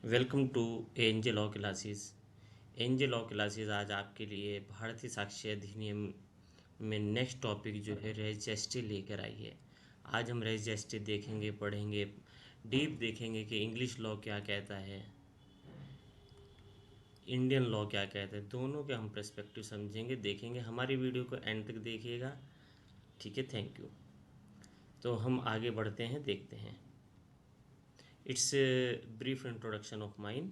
Welcome to Angel Law Classes. Angel Law Classes आज आपके लिए भारतीय साक्ष्य अधिनियम में नेक्स्ट टॉपिक जो है रेस जस्टिस लेकर आई है। आज हम रेस जस्टिस देखेंगे, पढ़ेंगे, डीप देखेंगे कि इंग्लिश लॉ क्या कहता है, इंडियन लॉ क्या कहता है। दोनों के हम पर्सपेक्टिव समझेंगे, देखेंगे। हमारी वीडियो को एंड तक देखिएगा, ठीक है। Thank you. तो हम आगे बढ़ते हैं, देखते हैं। It's brief introduction of mine,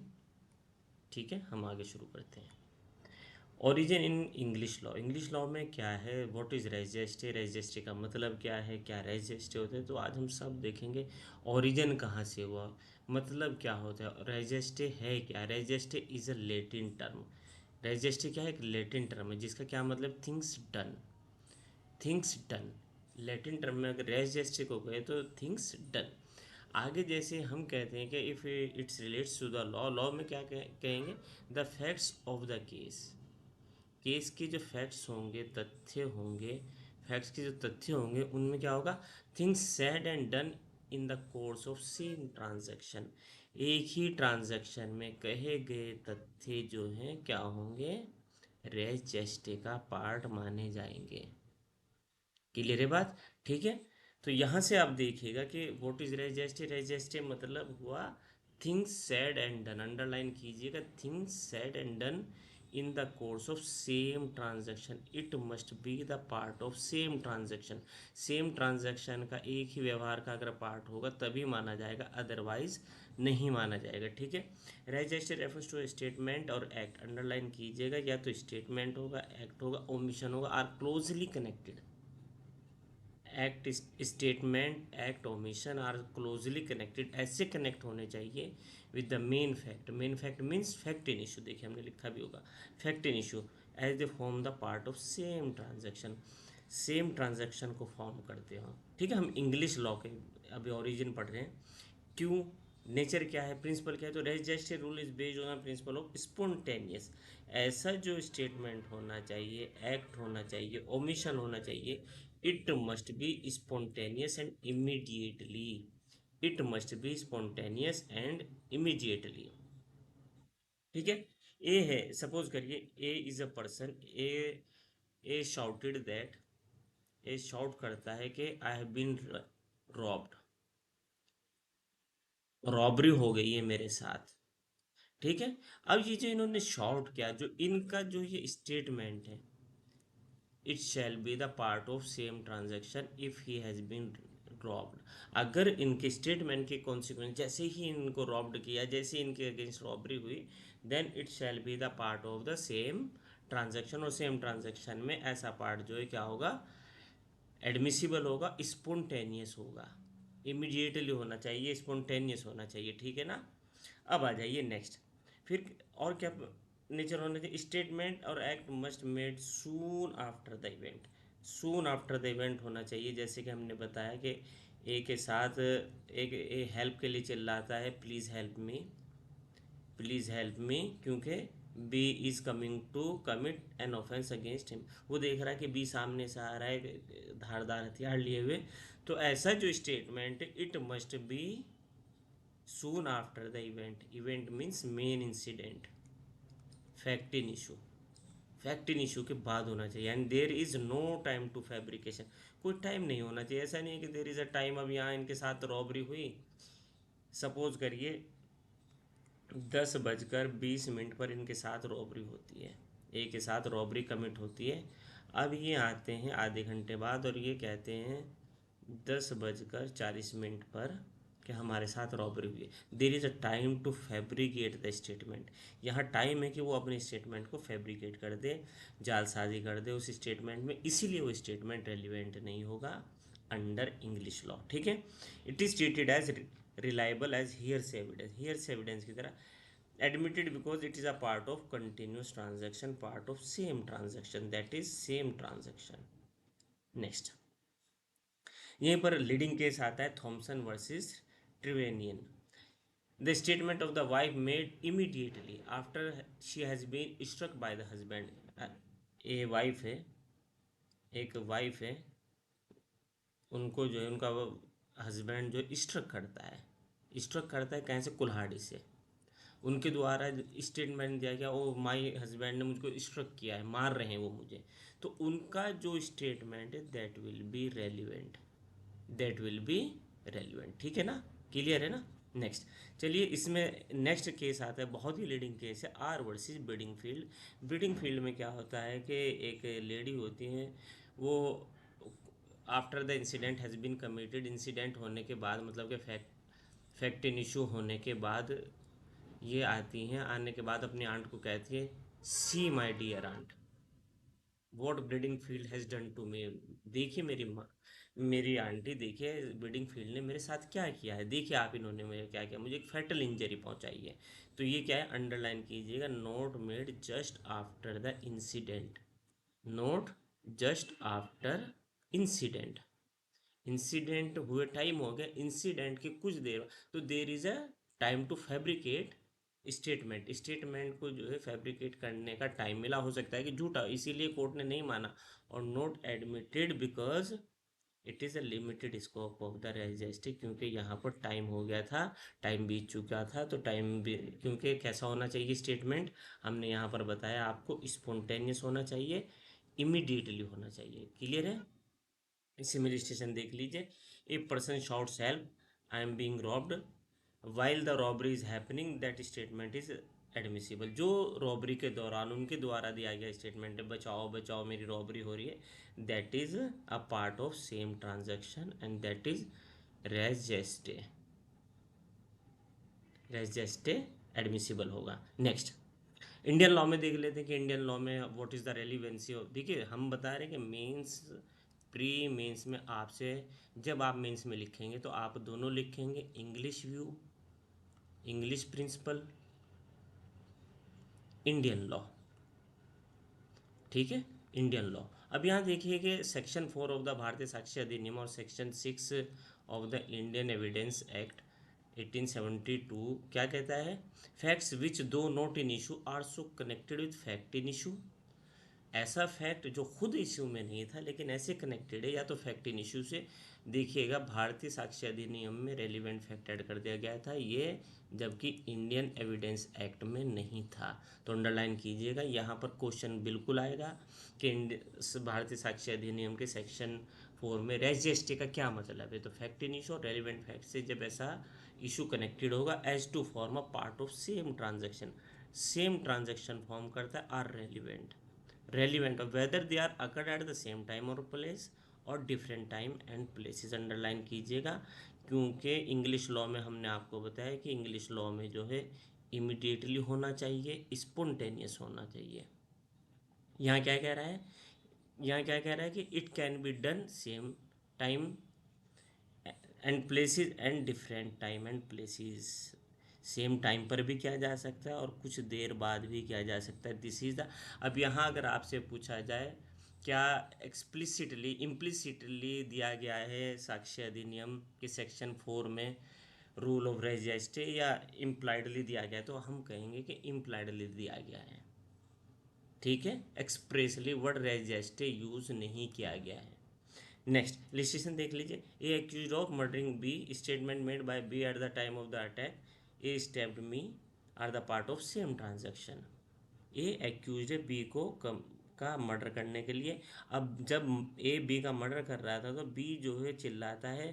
ठीक है। हम आगे शुरू करते हैं। ओरिजिन इन इंग्लिश लॉ में क्या है, व्हाट इज रेजिस्ट्री, रेजिस्ट्री का मतलब क्या है, क्या रेजिस्ट्री होते हैं, तो आज हम सब देखेंगे। ओरिजिन कहाँ से हुआ, मतलब क्या होता है, रेजिस्ट्री है क्या। Registry is a Latin term. Registry क्या है, एक लैटिन टर्म है जिसका क्या मतलब, things done. Things done Latin term में अगर रेजिस्ट्री को कहे तो थिंग्स डन। आगे जैसे हम कहते हैं कि if it's relates to the law, law में क्या कहेंगे, the facts of the case. Case के जो फैक्ट्स होंगे, तथ्य होंगे, फैक्ट्स के जो तथ्य होंगे उनमें क्या होगा, things said and done in the course of same transaction. एक ही ट्रांजैक्शन में कहे गए तथ्य जो हैं क्या होंगे, रेज जेस्टे का पार्ट माने जाएंगे। क्लियर है बात, ठीक है। तो यहाँ से आप देखिएगा कि व्हाट इज रेजेस्टे, रेजेस्टे मतलब हुआ things said and done. Underline कीजिएगा, things said and done in the course of same transaction, it must be the part of same transaction. Same transaction का एक ही व्यवहार का अगर पार्ट होगा तभी माना जाएगा, अदरवाइज नहीं माना जाएगा, ठीक है। रेजेस्टे रेफर्स टू स्टेटमेंट और एक्ट, अंडरलाइन कीजिएगा, या तो स्टेटमेंट होगा, एक्ट होगा, ओमिशन होगा, are closely connected. Act, statement, act, omission are closely connected, ऐसे कनेक्ट होने चाहिए with the main fact. Main fact means fact in issue, देखिए हमने लिखा भी होगा fact in issue, as they form the part of same transaction. Same transaction को form करते हो, ठीक है। हम इंग्लिश लॉ के अभी ओरिजिन पढ़ रहे हैं। क्यों, नेचर क्या है, प्रिंसिपल क्या है, तो registry rule is based on principle of spontaneous. ऐसा जो स्टेटमेंट होना चाहिए, एक्ट होना चाहिए, ओमिशन होना चाहिए, it must be spontaneous and immediately. It must be spontaneous and immediately, ठीक है। ए है, सपोज करिए A is a person, A shouted that, A shout करता है कि I have been robbed, robbery हो गई है मेरे साथ, ठीक है। अब ये जो इन्होंने शॉर्ट किया, जो इनका जो ये स्टेटमेंट है, it shall be the part of same transaction if he has been robbed. अगर इनके स्टेटमेंट के कॉन्सिक्वेंस, जैसे ही इनको रॉब्ड किया, जैसे इनके अगेंस्ट रॉबरी हुई, then it shall be the part of the same transaction. और सेम ट्रांजैक्शन में ऐसा पार्ट जो है क्या होगा, एडमिसिबल होगा, स्पॉन्टेनियस होगा, इमीडिएटली होना चाहिए, स्पॉन्टेनियस होना चाहिए, ठीक है ना। अब आ जाइए नेक्स्ट। फिर और क्या नेचर होना चाहिए, स्टेटमेंट और act must made soon after the event. Soon after the event होना चाहिए, जैसे कि हमने बताया कि ए के साथ एक हेल्प के लिए चिल्लाता है, please help me, please help me, क्योंकि B is coming to commit an offence against him. वो देख रहा है कि बी सामने से आ रहा है धारदार हथियार लिए हुए। तो ऐसा जो statement, it must be soon after the event. Event means main incident, fact in issue, fact in issue के बाद होना चाहिए। And there is no time to fabrication, कोई टाइम नहीं होना चाहिए। ऐसा नहीं है कि देर इज़ अ टाइम, अब यहाँ इनके साथ रॉबरी हुई, सपोज करिए 10:20 पर इनके साथ रॉबरी होती है, ए के साथ रॉबरी कमिट होती है। अब ये आते हैं आधे घंटे बाद और ये कहते हैं 10:40 पर कि हमारे साथ रॉबरी हुई है। There is a time to fabricate the statement. यहाँ टाइम है कि वो अपने स्टेटमेंट को फैब्रिकेट कर दे, जालसाजी कर दे उस स्टेटमेंट में, इसीलिए वो स्टेटमेंट रेलिवेंट नहीं होगा अंडर इंग्लिश लॉ, ठीक है। It is treated as reliable as hearsay evidence, hearsay evidence की तरह admitted because it is a part of continuous transaction, part of same transaction, that is same transaction. Next, यहीं पर leading case आता है Thomson versus Trevenion. The statement of the wife made immediately after she has been struck by the husband. A wife है, एक wife है, उनको जो है उनका हस्बैंड जो स्ट्रक करता है, स्ट्रक करता है कहीं से, कुल्हाड़ी से। उनके द्वारा स्टेटमेंट दिया गया, ओ माई हस्बैंड ने मुझको स्ट्रक किया है, मार रहे हैं वो मुझे, तो उनका जो स्टेटमेंट है that will be relevant, that will be relevant. ठीक है ना, क्लियर है ना। नेक्स्ट, चलिए इसमें नेक्स्ट केस आता है, बहुत ही लीडिंग केस है, R versus breeding field. Breeding field में क्या होता है कि एक लेडी होती हैं, वो after the incident has been committed, incident होने के बाद मतलब कि फैक्ट इन इशू होने के बाद ये आती हैं, आने के बाद अपनी आंट को कहती है, see my dear aunt, what breeding field has done to me. देखिए मेरी माँ, मेरी आंटी, देखिए ब्रीडिंग फील्ड ने मेरे साथ क्या किया है, देखिए आप इन्होंने मुझे क्या किया, मुझे एक फैटल इंजरी पहुंचाई है। तो ये क्या है, अंडरलाइन कीजिएगा, note made just after the incident, note just after incident. Incident हुए टाइम हो गया, इंसिडेंट के कुछ देर, तो there is a time to fabricate statement, statement को जो है फैब्रिकेट करने का टाइम मिला, हो सकता है कि झूठा, इसीलिए कोर्ट ने नहीं माना। और not admitted because it is a limited scope of the registry, क्योंकि यहाँ पर टाइम हो गया था, टाइम बीत चुका था, तो टाइम भी, क्योंकि कैसा होना चाहिए स्टेटमेंट, हमने यहाँ पर बताया आपको, स्पॉन्टेनियस होना चाहिए, इमीडिएटली होना चाहिए। क्लियर है। सिमिलर स्टेशन देख लीजिए, a person shots help, I am being robbed, while the robbery is happening, that statement is admissible. जो रॉबरी के दौरान उनके द्वारा दिया गया स्टेटमेंट है, बचाओ बचाओ मेरी रॉबरी हो रही है, that is a part of same transaction and that is res gestae, res gestae admissible होगा। नेक्स्ट, इंडियन लॉ में देख लेते हैं कि इंडियन लॉ में what is the relevancy of, देखिए हम बता रहे हैं कि मेंस, प्री मेंस में आपसे, जब आप मेंस में लिखेंगे तो आप दोनों लिखेंगे, English view, English principle, Indian law. ठीक है, इंडियन लॉ। अब यहाँ देखिए कि section 4 of the Bharatiya Sakshya Adhiniyam और section 6 of the Indian Evidence Act 1872 क्या कहता है, facts which do not in issue are so connected with fact in issue. ऐसा फैक्ट जो खुद इश्यू में नहीं था लेकिन ऐसे कनेक्टेड है, या तो फैक्ट इन इश्यू से, देखिएगा भारतीय साक्ष्य अधिनियम में रेलिवेंट फैक्ट ऐड कर दिया गया था ये, जबकि इंडियन एविडेंस एक्ट में नहीं था। तो अंडरलाइन कीजिएगा, यहाँ पर क्वेश्चन बिल्कुल आएगा कि भारतीय साक्ष्य अधिनियम के सेक्शन 4 में रेजिस्ट्री का क्या मतलब है, तो फैक्ट इन इशू और रेलिवेंट फैक्ट से जब ऐसा इशू कनेक्टेड होगा, as to form a part of same transaction, same transaction form करता है, are relevant, relevant of whether they are occurred at the same time or place और different time and places। Underline कीजिएगा, क्योंकि English law में हमने आपको बताया कि इंग्लिश लॉ में जो है इमिडिएटली होना चाहिए, स्पॉन्टेनियस होना चाहिए। यहाँ क्या कह रहा है, यहाँ क्या कह रहा है कि it can be done same time and places and different time and places, same time पर भी किया जा सकता है और कुछ देर बाद भी किया जा सकता है, दिस इज़ द। अब यहाँ अगर आपसे पूछा जाए क्या एक्सप्लिसिटली इम्प्लिसिटली दिया गया है साक्ष्य अधिनियम के सेक्शन 4 में रूल ऑफ रेजिस्ट्री, या इम्प्लाइडली दिया गया है, तो हम कहेंगे कि इम्प्लाइडली दिया गया है। ठीक है, एक्सप्रेसली वर्ड रेजिस्ट्री यूज़ नहीं किया गया है। नेक्स्ट लिस्टेशन देख लीजिए, A accused of murdering B, statement made by B at the time of the attack, A stabbed me are the part of same transaction. A accused है B को का murder करने के लिए। अब जब ए बी का मर्डर कर रहा था तो बी जो है चिल्लाता है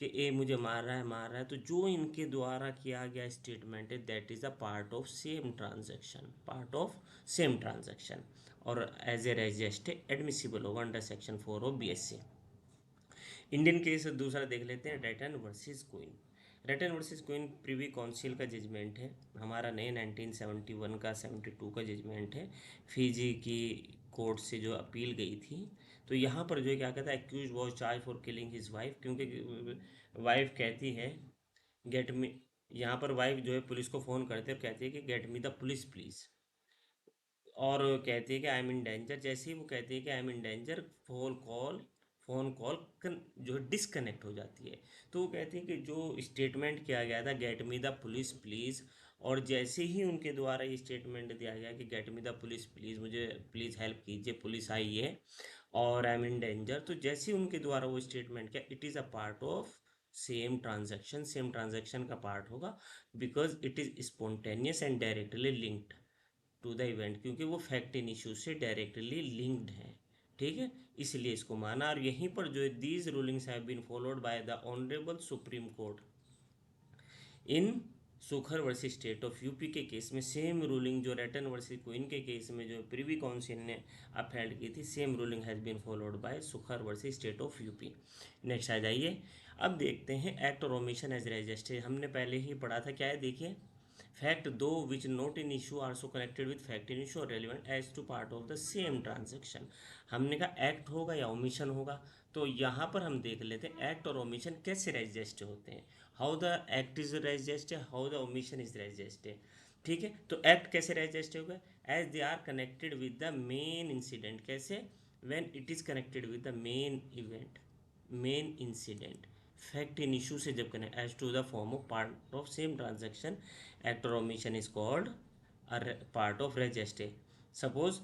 कि ए मुझे मार रहा है, मार रहा है, तो जो इनके द्वारा किया गया स्टेटमेंट है that is a part of same transaction, part of same transaction, और एज ए रेजिस्ट एडमिसिबल होगा under section 4 of BSC। Indian case दूसरा देख लेते हैं, Ratten versus Queen. Ratten versus Queen privy council का जजमेंट है, हमारा नहीं 1971 का 72 का जजमेंट है, फिजी की कोर्ट से जो अपील गई थी। तो यहाँ पर जो है क्या कहता है, accused was charged for killing his wife, क्योंकि वाइफ कहती है गेट मी, यहाँ पर वाइफ जो है पुलिस को फ़ोन करते हैं और कहती है कि get me the police please, और कहती है कि आई एम इन डेंजर। जैसे ही वो कहती है कि I am in danger, phone call जो है डिसकनेक्ट हो जाती है। तो वो कहती है कि जो स्टेटमेंट किया गया था get me the police please, और जैसे ही उनके द्वारा ये स्टेटमेंट दिया गया कि get me the police please, मुझे प्लीज़ हेल्प कीजिए, पुलिस आई है और आई एम इन डेंजर, तो जैसे ही उनके द्वारा वो स्टेटमेंट किया, it is a part of same transaction का पार्ट होगा, because it is spontaneous and directly linked to the event, क्योंकि वो फैक्ट इन इशू से डायरेक्टली लिंक्ड है। ठीक है, इसलिए इसको माना। और यहीं पर जो है these rulings have been followed by the honourable supreme court in Sukhar versus state of UP के केस में सेम रूलिंग जो रैटन वर्सेस क्वीन के केस में जो प्रिवी काउंसिल ने अपहेल्ड की थी, same ruling has been followed by Sukhar versus state of UP. Next आ जाइए, अब देखते हैं एक्ट और ओमिशन एज रजिस्टर्ड। हमने पहले ही पढ़ा था, क्या है देखिए, फैक्ट दो which not in issue also connected with fact in issue और relevant as to part of the same transaction. हमने कहा एक्ट होगा या ओमिशन होगा, तो यहाँ पर हम देख लेते हैं एक्ट और ओमिशन कैसे रजिस्टर्ड होते हैं। How the act is registered, how the omission is registered. ठीक है, तो एक्ट कैसे रजिस्टर्ड होगा, as they are connected with the main incident. कैसे, when it is connected with the main event, main incident, fact in issue से जब connect as to the form of part of same transaction, act और omission is called part of register. Suppose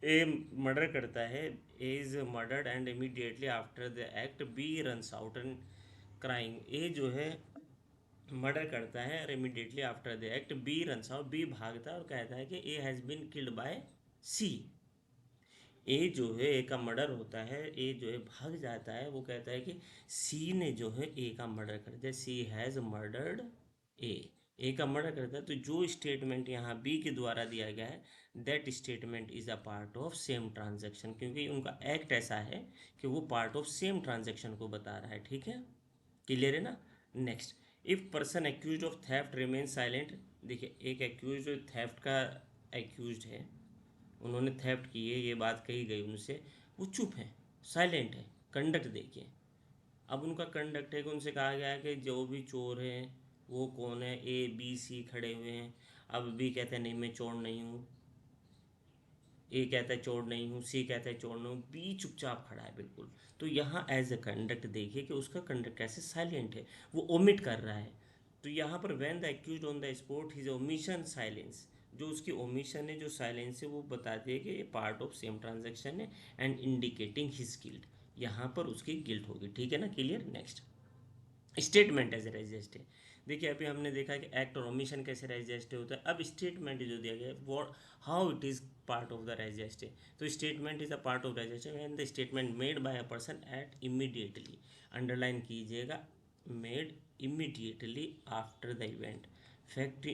A murder करता है, A is murdered and immediately after the act B runs out and crying. A जो है murder करता है और immediately after the act B runs out, B भागता है और कहता है कि A has been killed by C. A जो है, ए का मर्डर होता है, ए जो है भाग जाता है, वो कहता है कि सी ने जो है ए का मर्डर कर दिया, सी हैज़ मर्डर्ड ए का मर्डर करता है। तो जो स्टेटमेंट यहाँ बी के द्वारा दिया गया है, that statement is a part of same transaction, क्योंकि उनका एक्ट ऐसा है कि वो पार्ट ऑफ सेम ट्रांजैक्शन को बता रहा है। ठीक है, क्लियर है ना। Next, if person accused of theft remain silent. देखिए, एक एक्यूज थेफ्ट का एक्यूज है, उन्होंने थेफ्ट की है, ये बात कही गई उनसे, वो चुप है, साइलेंट है। कंडक्ट देखिए, अब उनका कंडक्ट है कि उनसे कहा गया है कि जो भी चोर है वो कौन है, ए बी सी खड़े हुए हैं। अब बी कहते हैं नहीं मैं चोर नहीं हूँ, ए कहता है चोर नहीं हूँ, सी कहता है चोर नहीं हूँ, बी चुपचाप खड़ा है बिल्कुल। तो यहाँ एज ए कंडक्ट देखिए कि उसका कंडक्ट कैसे साइलेंट है, वो ओमिट कर रहा है। तो यहाँ पर when the accused on the spot his omission silence, जो उसकी ओमिशन है, जो साइलेंस है, वो बताती है कि ये पार्ट ऑफ सेम ट्रांजेक्शन है एंड इंडिकेटिंग हिज गिल्ट। यहाँ पर उसकी गिल्ट होगी। ठीक है ना, clear. Next, statement as register. देखिए, अभी हमने देखा कि एक्ट और ओमिशन कैसे रजिस्टर होता है। अब स्टेटमेंट जो दिया गया है, वो how it is part of the register. तो statement is a part of register when the statement made by a person at immediately, underline कीजिएगा, made immediately after the event. Fact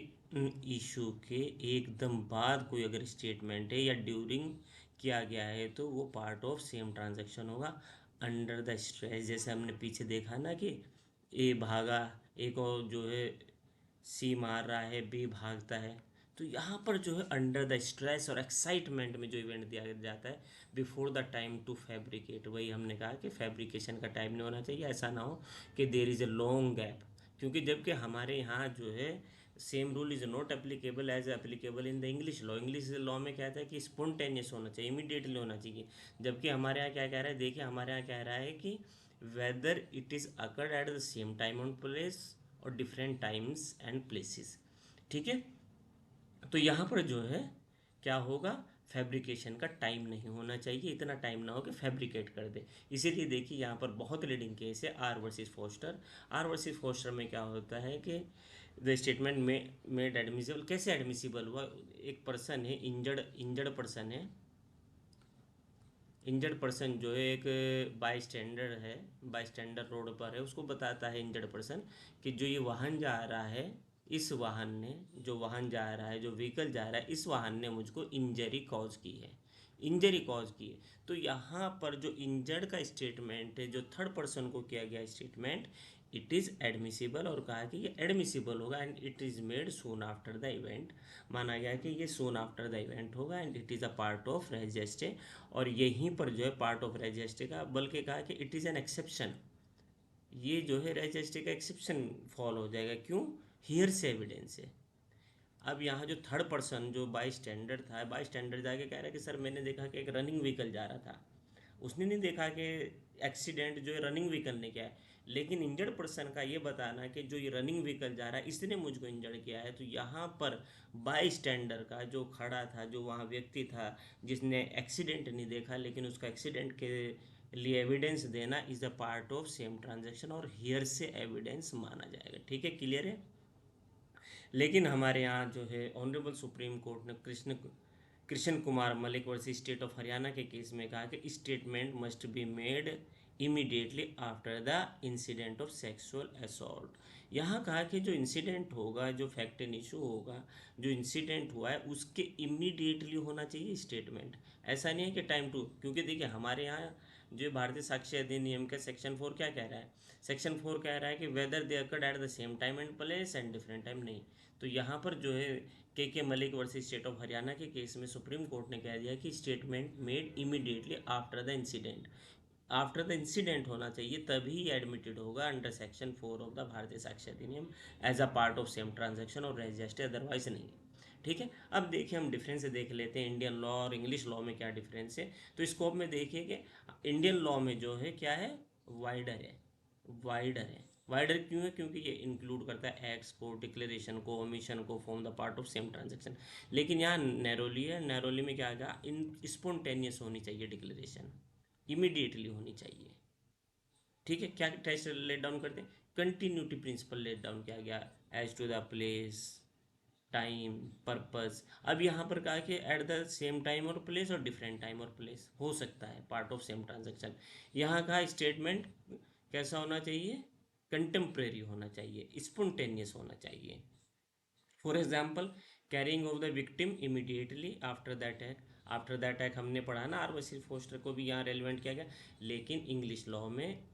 issue के एकदम बाद कोई अगर स्टेटमेंट है या during किया गया है, तो वो पार्ट ऑफ सेम ट्रांजेक्शन होगा अंडर द स्ट्रेस। जैसे हमने पीछे देखा ना कि ए भागा, ए को जो है सी मार रहा है, बी भागता है। तो यहाँ पर जो है अंडर द स्ट्रेस और एक्साइटमेंट में जो इवेंट दिया जाता है, before the time to fabricate, वही हमने कहा कि फैब्रिकेशन का टाइम नहीं होना चाहिए। ऐसा ना हो कि there is a long gap, क्योंकि जबकि हमारे यहाँ जो है same rule is not applicable as applicable in the English law. English law में क्या था कि स्पॉन्टेनियस होना चाहिए, इमीडिएटली होना चाहिए। जबकि हमारे यहाँ क्या कह रहा है, देखिए हमारे यहाँ कह रहा है कि whether it is occurred eight the same time and place और डिफरेंट टाइम्स एंड प्लेसेस। ठीक है, तो यहाँ पर जो है क्या होगा, फैब्रिकेशन का टाइम नहीं होना चाहिए, इतना टाइम ना हो कि फैब्रिकेट कर दे। इसीलिए देखिए यहाँ पर बहुत लीडिंग केस है R versus Foster. R versus Foster में क्या होता है कि द स्टेटमेंट में मेड एडमिसिबल। कैसे एडमिसिबल हुआ, एक पर्सन है, इंजर्ड इंजर्ड पर्सन है, इंजर्ड पर्सन जो है एक बाई स्टैंडर्ड है, बाई स्टैंडर्ड रोड पर है, उसको बताता है इंजर्ड पर्सन कि जो ये वाहन जा रहा है, इस वाहन ने, जो वाहन जा रहा है, जो व्हीकल जा रहा है, इस वाहन ने मुझको इंजरी कॉज की है, इंजरी कॉज की है। तो यहाँ पर जो इंजर्ड का स्टेटमेंट है, जो थर्ड पर्सन को किया गया स्टेटमेंट, इट इज़ एडमिसिबल, और कहा कि ये एडमिसिबल होगा and it is made soon after the event. माना गया कि ये सून आफ्टर द इवेंट होगा and it is a part of register. और यहीं पर जो है पार्ट ऑफ रजिस्टर का, बल्कि कहा कि इट इज़ एन एक्सेप्शन, ये जो है रजिस्टर का एक्सेप्शन फॉलो हो जाएगा। क्यों, हियर से एविडेंस है। अब यहाँ जो थर्ड पर्सन जो बाई स्टैंडर्ड था, बाई स्टैंडर्ड जाके कह रहा है कि सर मैंने देखा कि एक रनिंग व्हीकल जा रहा था, उसने नहीं देखा कि एक्सीडेंट जो है रनिंग व्हीकल ने किया है। लेकिन इंजर्ड पर्सन का ये बताना कि जो ये रनिंग व्हीकल जा रहा है इसने मुझको इंजर्ड किया है। तो यहाँ पर बाई स्टैंडर का जो खड़ा था, जो वहाँ व्यक्ति था जिसने एक्सीडेंट नहीं देखा, लेकिन उसका एक्सीडेंट के लिए एविडेंस देना is the part of same transaction और हियर से एविडेंस माना जाएगा। ठीक है, क्लियर है। लेकिन हमारे यहाँ जो है ऑनरेबल सुप्रीम कोर्ट ने Krishna Kumar Malik versus state of Haryana के केस में कहा कि statement must be made immediately after the incident of sexual assault. यहाँ कहा कि जो इंसिडेंट होगा, जो फैक्ट एंड इशू होगा, जो इंसिडेंट हुआ है उसके इमीडिएटली होना चाहिए स्टेटमेंट। ऐसा नहीं है कि टाइम टू, क्योंकि देखिए हमारे यहाँ जो भारतीय साक्ष्य अधिनियम का सेक्शन 4 क्या कह रहा है, सेक्शन 4 कह रहा है कि whether they occurred eight the same time and place and different time. नहीं, तो यहाँ पर जो है के Malik versus state of Haryana के केस में सुप्रीम कोर्ट ने कह दिया कि statement made immediately after the incident, after the incident होना चाहिए, तभी एडमिटेड होगा under section 4 of the Bharatiya Sakshya Adhiniyam as a part of same transaction और रजिस्टर, अदरवाइज नहीं। ठीक है, अब देखिए हम डिफरेंस देख लेते हैं इंडियन लॉ और इंग्लिश लॉ में क्या डिफरेंस है। तो स्कोप में देखिए कि इंडियन लॉ में जो है क्या है, वाइडर है, वाइडर है। वाइडर क्यों है, क्योंकि ये इंक्लूड करता है एक्ट्स को, डिक्लेरेशन को, ओमिशन को, form the part of same transaction. लेकिन यहाँ नैरोली है, नैरोली में क्या आ गया, इन स्पॉन्टेनियस होनी चाहिए डिक्लेरेशन, इमीडिएटली होनी चाहिए। ठीक है, क्या टेस्ट लेट डाउन करते हैं, कंटिन्यूटी प्रिंसिपल लेट डाउन किया गया as to the place, time, purpose. अब यहाँ पर कहा कि एट द सेम टाइम और प्लेस और डिफरेंट टाइम और प्लेस हो सकता है पार्ट ऑफ सेम ट्रांजेक्शन। यहाँ का स्टेटमेंट कैसा होना चाहिए, कंटेम्प्रेरी होना चाहिए, स्पॉन्टेनियस होना चाहिए। For example, carrying of the victim immediately after the attack. After the attack हमने पढ़ा ना, आर वसील फोस्टर को भी यहाँ रेलिवेंट किया गया, लेकिन इंग्लिश लॉ में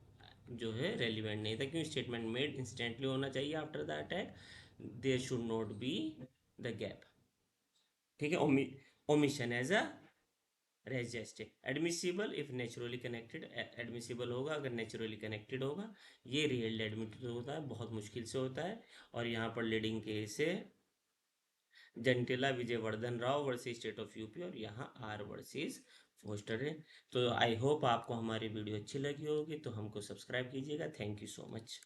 जो है रेलिवेंट नहीं था। क्यों, स्टेटमेंट मेड इंस्टेंटली होना चाहिए after the attack, there should not be the gap. ठीक है, omission as a register, admissible if naturally connected, admissible होगा अगर नेचुरली कनेक्टेड होगा। ये रियल एडमिटेड होता है, बहुत मुश्किल से होता है। और यहाँ पर लीडिंग केस है जंटिला Vijayvardhan Rao versus state of UP, और यहाँ आर वर्सेस फोस्टर है। तो आई होप आपको हमारी वीडियो अच्छी लगी होगी, तो हमको सब्सक्राइब कीजिएगा। Thank you so much.